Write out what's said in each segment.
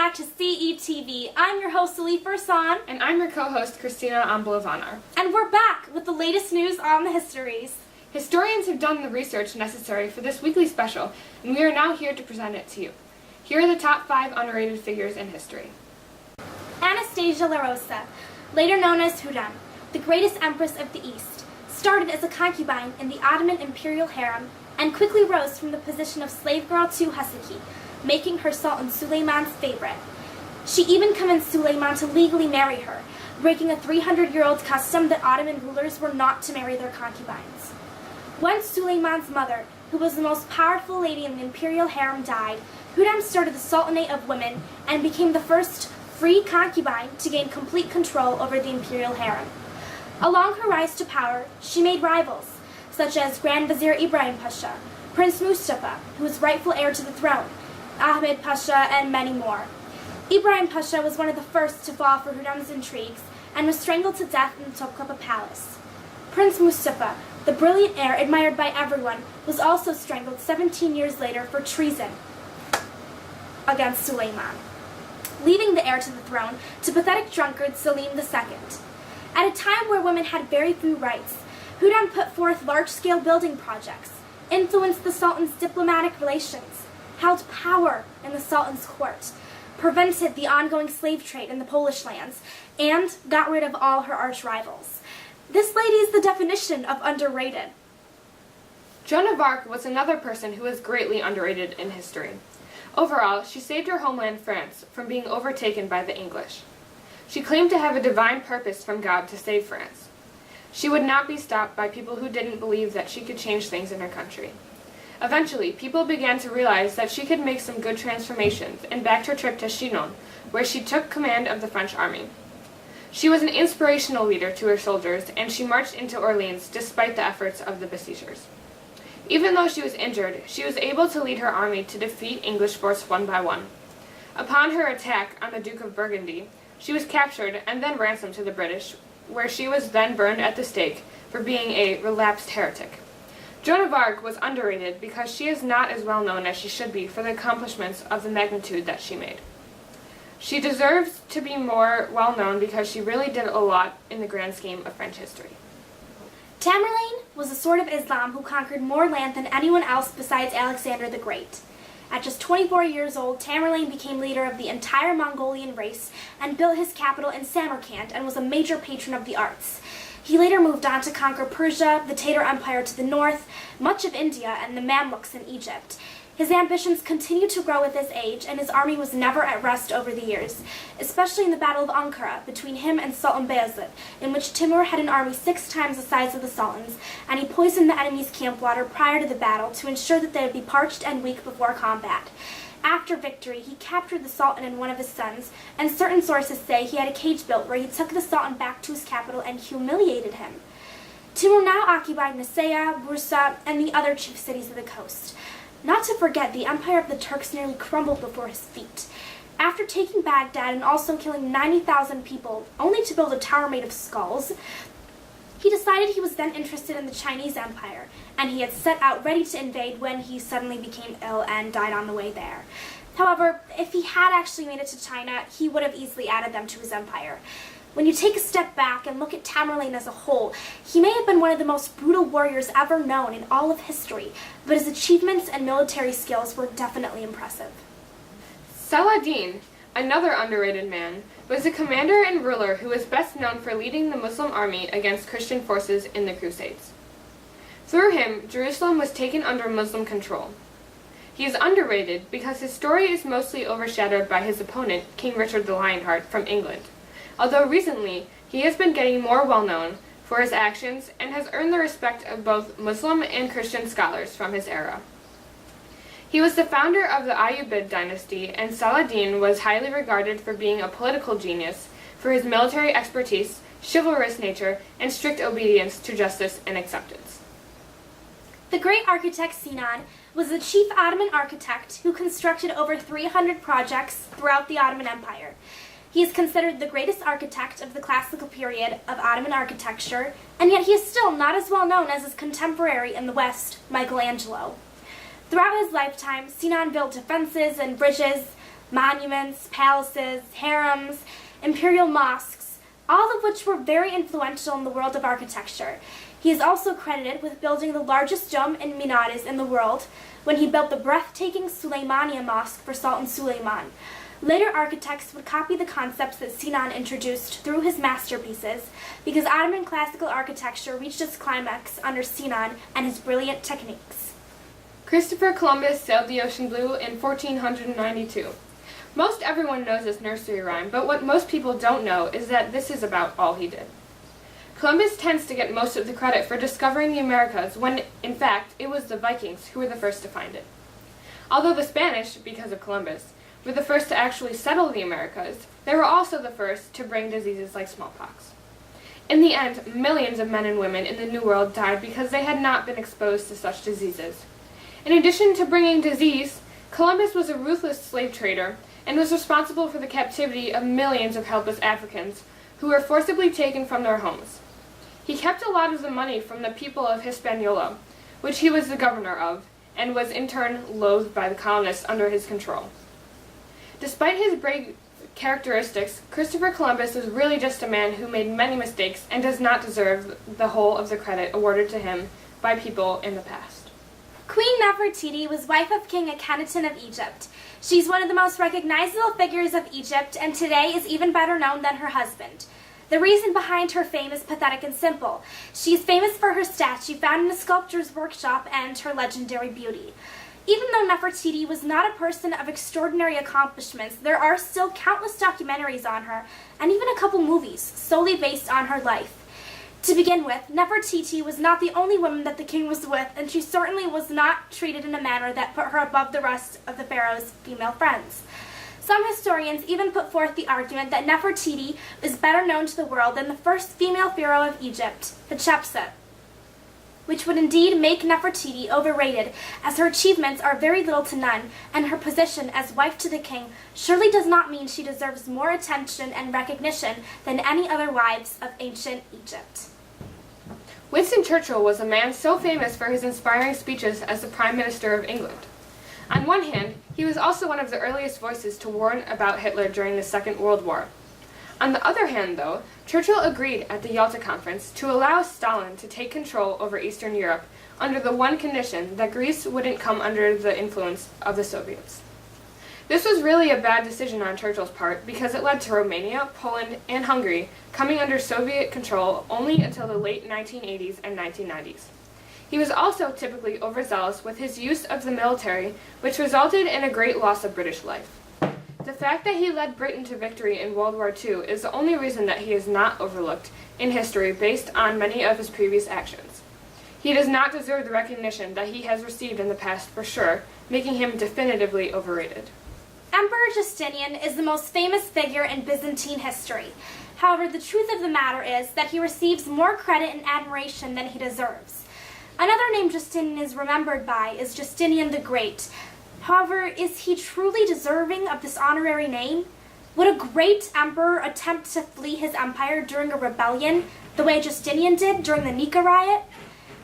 back to CETV. I'm your host, Elif, Ersan. And I'm your co-host, Christina, Ambalavanar. And we're back with the latest news on the Histories. Historians have done the research necessary for this weekly special, and we are now here to present it to you. Here are the top 5 underrated figures in history. Anastasia La Rosa, later known as Hürrem, the greatest empress of the East, started as a concubine in the Ottoman imperial harem and quickly rose from the position of slave girl to Haseki, making her Sultan Suleiman's favorite. She even convinced Suleiman to legally marry her, breaking a 300-year-old custom that Ottoman rulers were not to marry their concubines. When Suleiman's mother, who was the most powerful lady in the imperial harem, died, Hürrem started the Sultanate of Women and became the first free concubine to gain complete control over the imperial harem. Along her rise to power, she made rivals, such as Grand Vizier Ibrahim Pasha, Prince Mustafa, who was rightful heir to the throne, Ahmed Pasha, and many more. Ibrahim Pasha was one of the first to fall for Hürrem's intrigues and was strangled to death in the Topkapı Palace. Prince Mustafa, the brilliant heir admired by everyone, was also strangled 17 years later for treason against Suleiman, leaving the heir to the throne to pathetic drunkard Selim II. At a time where women had very few rights, Hürrem put forth large-scale building projects, influenced the Sultan's diplomatic relations, held power in the Sultan's court, prevented the ongoing slave trade in the Polish lands, and got rid of all her arch rivals. This lady is the definition of underrated. Joan of Arc was another person who was greatly underrated in history. Overall, she saved her homeland France from being overtaken by the English. She claimed to have a divine purpose from God to save France. She would not be stopped by people who didn't believe that she could change things in her country. Eventually, people began to realize that she could make some good transformations and backed her trip to Chinon, where she took command of the French army. She was an inspirational leader to her soldiers, and she marched into Orleans despite the efforts of the besiegers. Even though she was injured, she was able to lead her army to defeat English force one by one. Upon her attack on the Duke of Burgundy, she was captured and then ransomed to the British, where she was then burned at the stake for being a relapsed heretic. Joan of Arc was underrated because she is not as well known as she should be for the accomplishments of the magnitude that she made. She deserves to be more well known because she really did a lot in the grand scheme of French history. Tamerlane was a sword of Islam who conquered more land than anyone else besides Alexander the Great. At just 24 years old, Tamerlane became leader of the entire Mongolian race and built his capital in Samarkand and was a major patron of the arts. He later moved on to conquer Persia, the Tatar Empire to the north, much of India, and the Mamluks in Egypt. His ambitions continued to grow with his age, and his army was never at rest over the years, especially in the Battle of Ankara between him and Sultan Bayezid, in which Timur had an army 6 times the size of the Sultan's, and he poisoned the enemy's camp water prior to the battle to ensure that they would be parched and weak before combat. After victory, he captured the Sultan and one of his sons, and certain sources say he had a cage built where he took the Sultan back to his capital and humiliated him. Timur now occupied Nicaea, Bursa, and the other chief cities of the coast. Not to forget, the empire of the Turks nearly crumbled before his feet. After taking Baghdad and also killing 90,000 people, only to build a tower made of skulls, he decided he was then interested in the Chinese Empire, and he had set out ready to invade when he suddenly became ill and died on the way there. However, if he had actually made it to China, he would have easily added them to his empire. When you take a step back and look at Tamerlane as a whole, he may have been one of the most brutal warriors ever known in all of history, but his achievements and military skills were definitely impressive. Saladin, another underrated man, was a commander and ruler who was best known for leading the Muslim army against Christian forces in the Crusades. Through him, Jerusalem was taken under Muslim control. He is underrated because his story is mostly overshadowed by his opponent, King Richard the Lionheart from England, although recently he has been getting more well-known for his actions and has earned the respect of both Muslim and Christian scholars from his era. He was the founder of the Ayyubid dynasty, and Saladin was highly regarded for being a political genius for his military expertise, chivalrous nature, and strict obedience to justice and acceptance. The great architect Sinan was the chief Ottoman architect who constructed over 300 projects throughout the Ottoman Empire. He is considered the greatest architect of the classical period of Ottoman architecture, and yet he is still not as well known as his contemporary in the West, Michelangelo. Throughout his lifetime, Sinan built defenses and bridges, monuments, palaces, harems, imperial mosques, all of which were very influential in the world of architecture. He is also credited with building the largest dome and minares in the world when he built the breathtaking Suleymaniye Mosque for Sultan Suleiman. Later architects would copy the concepts that Sinan introduced through his masterpieces because Ottoman classical architecture reached its climax under Sinan and his brilliant techniques. Christopher Columbus sailed the ocean blue in 1492. Most everyone knows this nursery rhyme, but what most people don't know is that this is about all he did. Columbus tends to get most of the credit for discovering the Americas when, in fact, it was the Vikings who were the first to find it. Although the Spanish, because of Columbus, were the first to actually settle the Americas, they were also the first to bring diseases like smallpox. In the end, millions of men and women in the New World died because they had not been exposed to such diseases. In addition to bringing disease, Columbus was a ruthless slave trader and was responsible for the captivity of millions of helpless Africans who were forcibly taken from their homes. He kept a lot of the money from the people of Hispaniola, which he was the governor of, and was in turn loathed by the colonists under his control. Despite his brave characteristics, Christopher Columbus was really just a man who made many mistakes and does not deserve the whole of the credit awarded to him by people in the past. Queen Nefertiti was wife of King Akhenaten of Egypt. She's one of the most recognizable figures of Egypt and today is even better known than her husband. The reason behind her fame is pathetic and simple. She is famous for her statue found in a sculptor's workshop and her legendary beauty. Even though Nefertiti was not a person of extraordinary accomplishments, there are still countless documentaries on her, and even a couple movies, solely based on her life. To begin with, Nefertiti was not the only woman that the king was with, and she certainly was not treated in a manner that put her above the rest of the pharaoh's female friends. Some historians even put forth the argument that Nefertiti is better known to the world than the first female pharaoh of Egypt, Hatshepsut, which would indeed make Nefertiti overrated, as her achievements are very little to none, and her position as wife to the king surely does not mean she deserves more attention and recognition than any other wives of ancient Egypt. Winston Churchill was a man so famous for his inspiring speeches as the Prime Minister of England. On one hand, he was also one of the earliest voices to warn about Hitler during the Second World War. On the other hand, though, Churchill agreed at the Yalta Conference to allow Stalin to take control over Eastern Europe under the one condition that Greece wouldn't come under the influence of the Soviets. This was really a bad decision on Churchill's part because it led to Romania, Poland, and Hungary coming under Soviet control only until the late 1980s and 1990s. He was also typically overzealous with his use of the military, which resulted in a great loss of British life. The fact that he led Britain to victory in World War II is the only reason that he is not overlooked in history based on many of his previous actions. He does not deserve the recognition that he has received in the past for sure, making him definitively overrated. Emperor Justinian is the most famous figure in Byzantine history. However, the truth of the matter is that he receives more credit and admiration than he deserves. Another name Justinian is remembered by is Justinian the Great. However, is he truly deserving of this honorary name? Would a great emperor attempt to flee his empire during a rebellion, the way Justinian did during the Nika riot?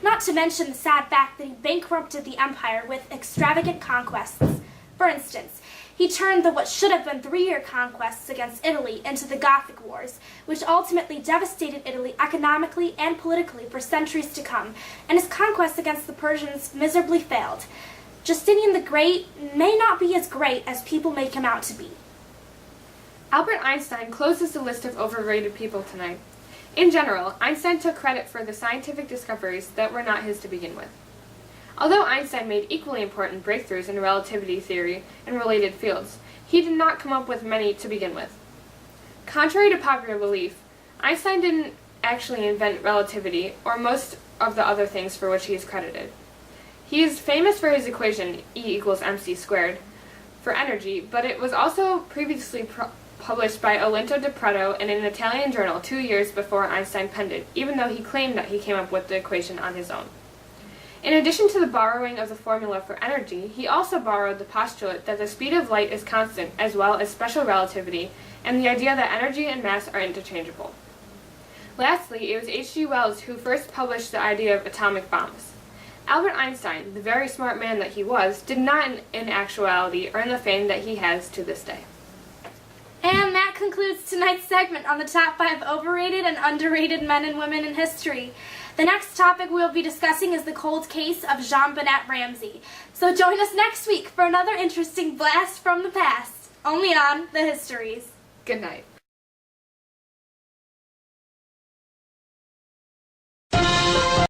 Not to mention the sad fact that he bankrupted the empire with extravagant conquests. For instance, he turned the what should have been 3-year conquests against Italy into the Gothic Wars, which ultimately devastated Italy economically and politically for centuries to come, and his conquests against the Persians miserably failed. Justinian the Great may not be as great as people make him out to be. Albert Einstein closes the list of overrated people tonight. In general, Einstein took credit for the scientific discoveries that were not his to begin with. Although Einstein made equally important breakthroughs in relativity theory and related fields, he did not come up with many to begin with. Contrary to popular belief, Einstein didn't actually invent relativity or most of the other things for which he is credited. He is famous for his equation E equals mc squared for energy, but it was also previously published by Olinto di Pretto in an Italian journal 2 years before Einstein penned it, even though he claimed that he came up with the equation on his own. In addition to the borrowing of the formula for energy, he also borrowed the postulate that the speed of light is constant, as well as special relativity, and the idea that energy and mass are interchangeable. Lastly, it was H.G. Wells who first published the idea of atomic bombs. Albert Einstein, the very smart man that he was, did not in actuality earn the fame that he has to this day. And that concludes tonight's segment on the top 5 overrated and underrated men and women in history. The next topic we'll be discussing is the cold case of Jean Bonnet Ramsey. So join us next week for another interesting blast from the past, only on the Histories. Good night.